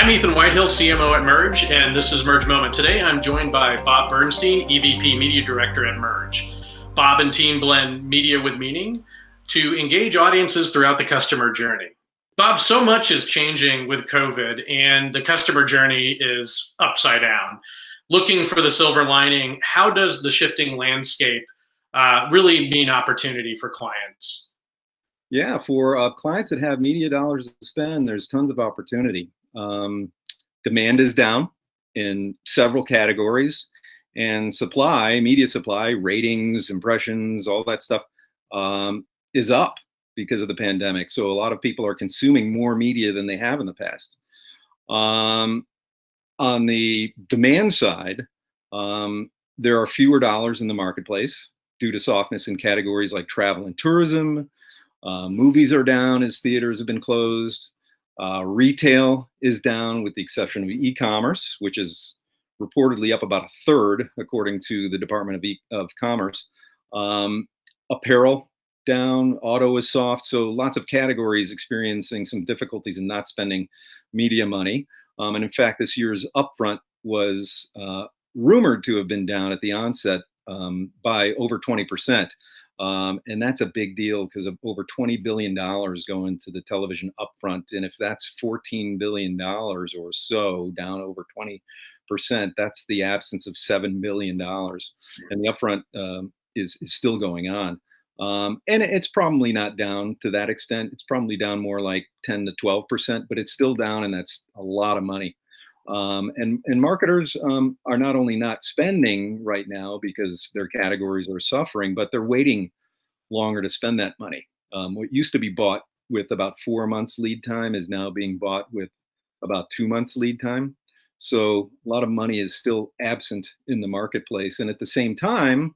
I'm Ethan Whitehill, CMO at Merge, and this is Merge Moment. Today, I'm joined by Bob Bernstein, EVP Media Director at Merge. Bob and team blend media with meaning to engage audiences throughout the customer journey. Bob, so much is changing with COVID, and the customer journey is upside down. Looking for the silver lining, how does the shifting landscape really mean opportunity for clients? Yeah, for clients that have media dollars to spend, there's tons of opportunity. Demand is down in several categories, and media supply, ratings, impressions, all that stuff is up because of the pandemic. So a lot of people are consuming more media than they have in the past. On the demand side, there are fewer dollars in the marketplace due to softness in categories like travel and tourism. Movies are down as theaters have been closed. Retail is down with the exception of e-commerce, which is reportedly up about a third, according to the Department of Commerce. Apparel down, auto is soft, so lots of categories experiencing some difficulties in not spending media money. And in fact, this year's upfront was rumored to have been down at the onset by over 20%. And that's a big deal because of over $20 billion going to the television upfront. And if that's $14 billion or so, down over 20%, that's the absence of $7 billion. And the upfront is still going on. And it's probably not down to that extent. It's probably down more like 10 to 12%, but it's still down, and that's a lot of money. And marketers are not only not spending right now because their categories are suffering, but they're waiting longer to spend that money. What used to be bought with about 4 months lead time is now being bought with about 2 months lead time. So a lot of money is still absent in the marketplace. And at the same time,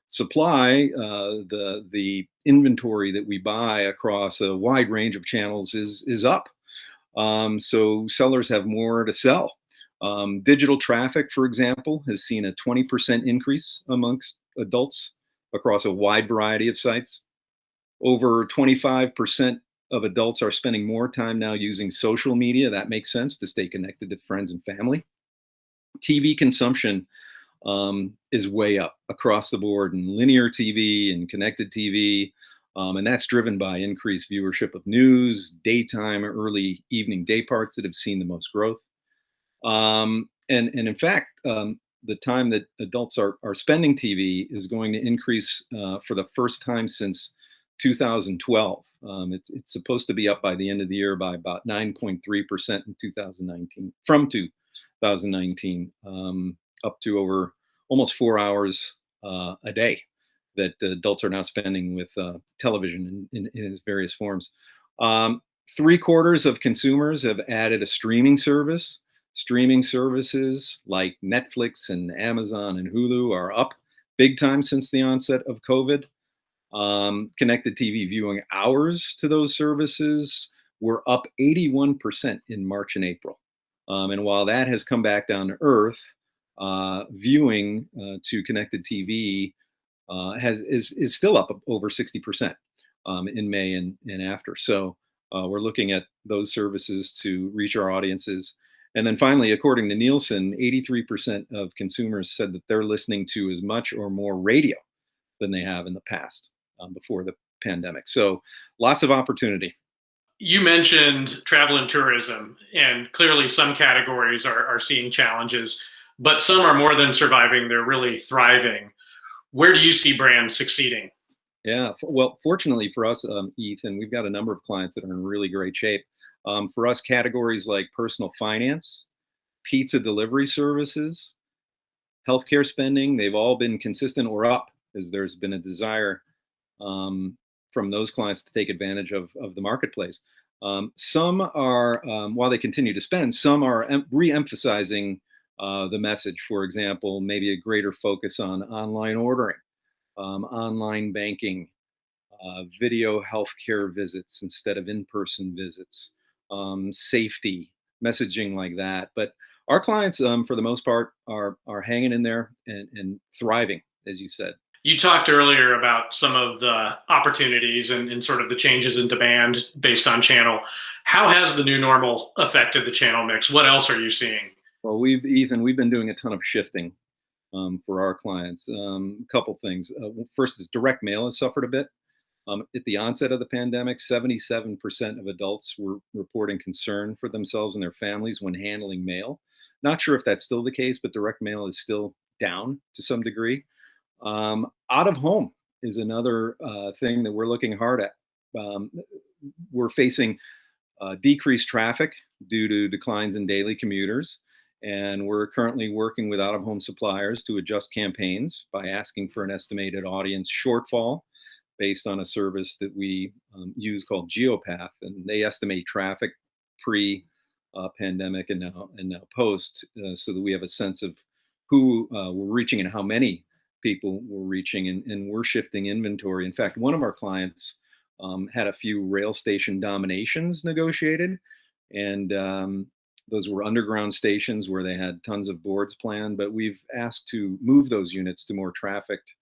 supply, the inventory that we buy across a wide range of channels is up. So sellers have more to sell. Digital traffic, for example, has seen a 20% increase amongst adults across a wide variety of sites. Over 25% of adults are spending more time now using social media. That makes sense to stay connected to friends and family. TV consumption is way up across the board in linear TV and connected TV. And that's driven by increased viewership of news, daytime, early evening day parts that have seen the most growth. And in fact, the time that adults are spending TV is going to increase for the first time since 2012. It's supposed to be up by the end of the year by about 9.3% in 2019, from 2019, up to over almost 4 hours a day that adults are now spending with television in its various forms. 3/4 of consumers have added a streaming service. Streaming services like Netflix and Amazon and Hulu are up big time since the onset of COVID. Connected TV viewing hours to those services were up 81% in March and April. And while that has come back down to earth, viewing to connected TV is still up over 60% in May and after. So we're looking at those services to reach our audiences. And then finally, according to Nielsen, 83% of consumers said that they're listening to as much or more radio than they have in the past before the pandemic. So lots of opportunity. You mentioned travel and tourism, and clearly some categories are seeing challenges, but some are more than surviving, they're really thriving. Where do you see brands succeeding? Yeah, well, fortunately for us, Ethan, we've got a number of clients that are in really great shape. For us, categories like personal finance, pizza delivery services, healthcare spending, they've all been consistent or up as there's been a desire from those clients to take advantage of the marketplace. Some are, while they continue to spend, some are re-emphasizing the message. For example, maybe a greater focus on online ordering, online banking, video healthcare visits instead of in-person visits, safety, messaging like that. But our clients, for the most part, are hanging in there and thriving, as you said. You talked earlier about some of the opportunities and sort of the changes in demand based on channel. How has the new normal affected the channel mix? What else are you seeing? Well, Ethan, we've been doing a ton of shifting for our clients. A couple things. First is direct mail has suffered a bit. At the onset of the pandemic, 77% of adults were reporting concern for themselves and their families when handling mail. Not sure if that's still the case, but direct mail is still down to some degree. Out of home is another thing that we're looking hard at. Um, we're facing decreased traffic due to declines in daily commuters. And we're currently working with out of home suppliers to adjust campaigns by asking for an estimated audience shortfall based on a service that we use called Geopath. And they estimate traffic pre pandemic and now post so that we have a sense of who we're reaching and how many people we're reaching. And we're shifting inventory. In fact, one of our clients had a few rail station dominations negotiated, and those were underground stations where they had tons of boards planned. But we've asked to move those units to more trafficked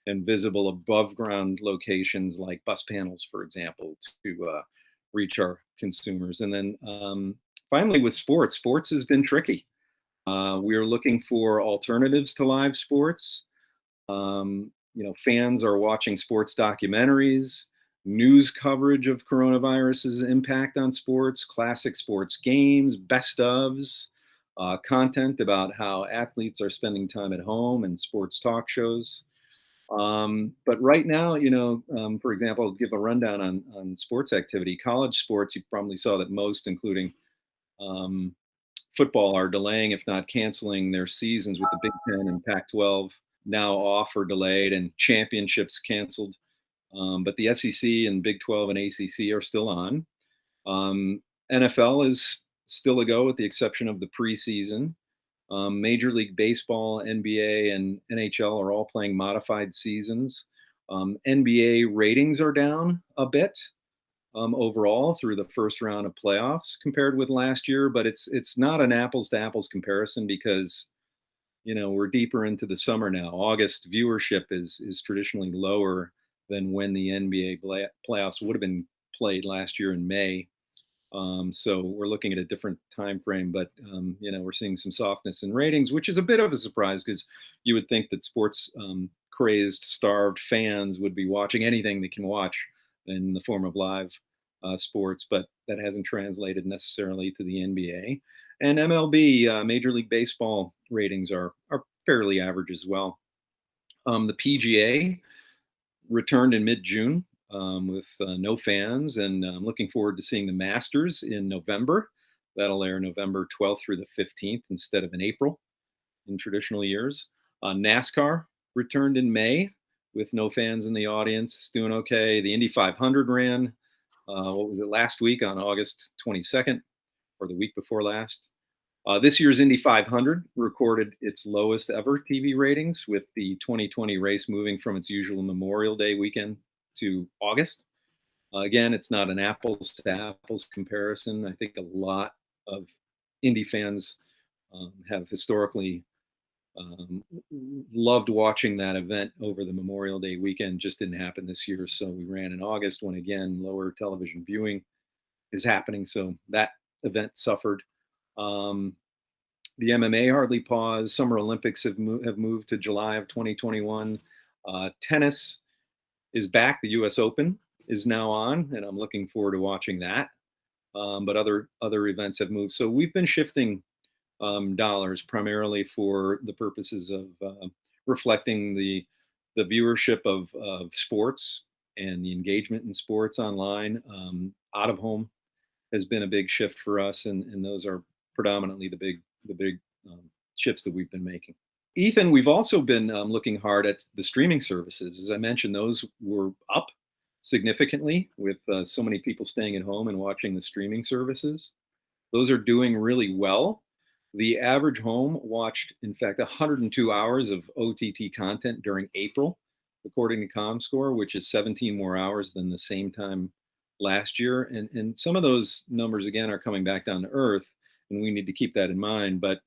and visible above ground locations like bus panels, for example, to reach our consumers. And then finally, with sports has been tricky. We are looking for alternatives to live sports. Fans are watching sports documentaries, news coverage of coronavirus's impact on sports, classic sports games, best ofs, content about how athletes are spending time at home, and sports talk shows. But right now, for example, I'll give a rundown on sports activity. College sports, you probably saw that most, including um, football, are delaying, if not canceling, their seasons, with the Big Ten and Pac-12 now off or delayed, and championships canceled. But the SEC and Big 12 and ACC are still on. NFL is still a go, with the exception of the preseason. Major League Baseball, NBA, and NHL are all playing modified seasons. NBA ratings are down a bit overall through the first round of playoffs compared with last year, but it's not an apples to apples comparison because we're deeper into the summer now. August viewership is traditionally lower than when the NBA playoffs would have been played last year in May. So we're looking at a different time frame, but we're seeing some softness in ratings, which is a bit of a surprise because you would think that sports crazed, starved fans would be watching anything they can watch in the form of live sports, but that hasn't translated necessarily to the NBA. And MLB, Major League Baseball ratings are fairly average as well. The PGA returned in mid-June with no fans, and I'm looking forward to seeing the Masters in November. That'll air November 12th through the 15th instead of in April in traditional years. NASCAR returned in May with no fans in the audience. It's doing okay. The Indy 500 ran, what was it, last week on August 22nd, or the week before last. This year's Indy 500 recorded its lowest ever TV ratings, with the 2020 race moving from its usual Memorial Day weekend to August. Again, it's not an apples to apples comparison. I think a lot of Indy fans have historically loved watching that event over the Memorial Day weekend. Just didn't happen this year. So we ran in August, when again, lower television viewing is happening. So that event suffered. The MMA hardly paused. Summer Olympics have moved to July of 2021. Tennis is back. The U.S. Open is now on, and I'm looking forward to watching that. But other events have moved. So we've been shifting dollars primarily for the purposes of reflecting the viewership of sports and the engagement in sports online. Out of home has been a big shift for us, and those are predominantly the big shifts that we've been making. Ethan, we've also been looking hard at the streaming services. As I mentioned, those were up significantly with so many people staying at home and watching the streaming services. Those are doing really well. The average home watched, in fact, 102 hours of OTT content during April, according to ComScore, which is 17 more hours than the same time last year. And some of those numbers, again, are coming back down to earth, and we need to keep that in mind. But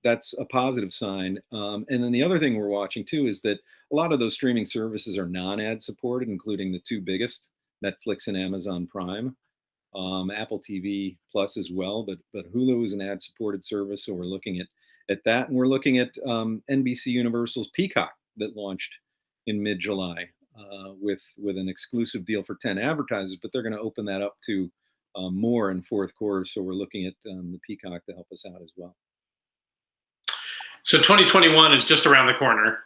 that's a positive sign. And then the other thing we're watching too is that a lot of those streaming services are non-ad supported, including the two biggest, Netflix and Amazon Prime. Apple TV Plus as well, but Hulu is an ad-supported service, so we're looking at that, and we're looking at NBC Universal's Peacock that launched in mid-July with an exclusive deal for 10 advertisers, but they're going to open that up to more in fourth quarter. So we're looking at the Peacock to help us out as well. So 2021 is just around the corner.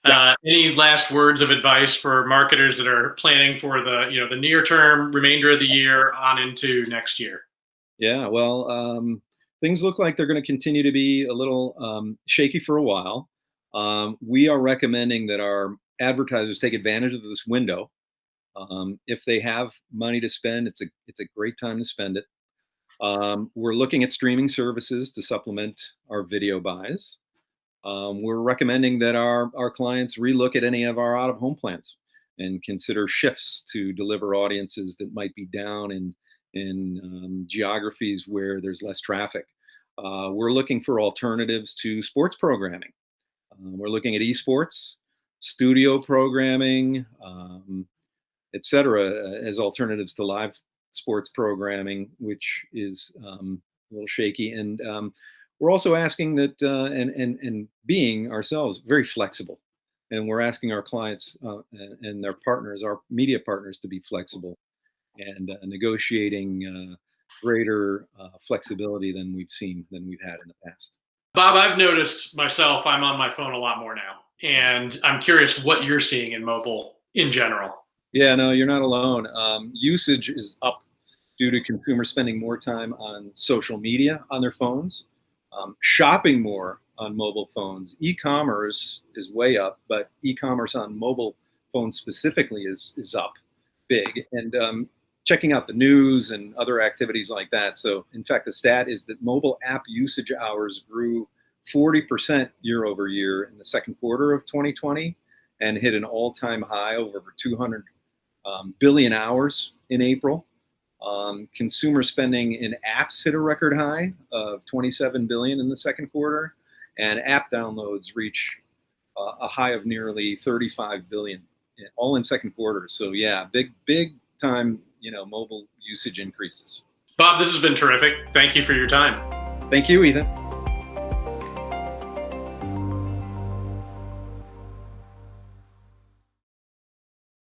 Yeah. Any last words of advice for marketers that are planning for the near term, remainder of the year on into next year? Yeah, well, things look like they're going to continue to be a little shaky for a while. We are recommending that our advertisers take advantage of this window. If they have money to spend, it's a great time to spend it. We're looking at streaming services to supplement our video buys. We're recommending that our clients relook at any of our out-of-home plans and consider shifts to deliver audiences that might be down in geographies where there's less traffic. We're looking for alternatives to sports programming. We're looking at esports, studio programming, et cetera, as alternatives to live sports programming, which is a little shaky. And we're also asking that and being ourselves very flexible. And we're asking our clients and their partners, our media partners, to be flexible and negotiating greater flexibility than we've had in the past. Bob, I've noticed myself, I'm on my phone a lot more now. And I'm curious what you're seeing in mobile in general. Yeah, no, you're not alone. Usage is up due to consumers spending more time on social media on their phones, shopping more on mobile phones. E-commerce is way up, but e-commerce on mobile phones specifically is up big. And checking out the news and other activities like that. So in fact, the stat is that mobile app usage hours grew 40% year over year in the second quarter of 2020 and hit an all-time high of over 200 billion hours in April. Consumer spending in apps hit a record high of 27 billion in the second quarter, and app downloads reach a high of nearly 35 billion, all in second quarter. So yeah, big time, mobile usage increases. Bob, this has been terrific. Thank you for your time. Thank you, Ethan.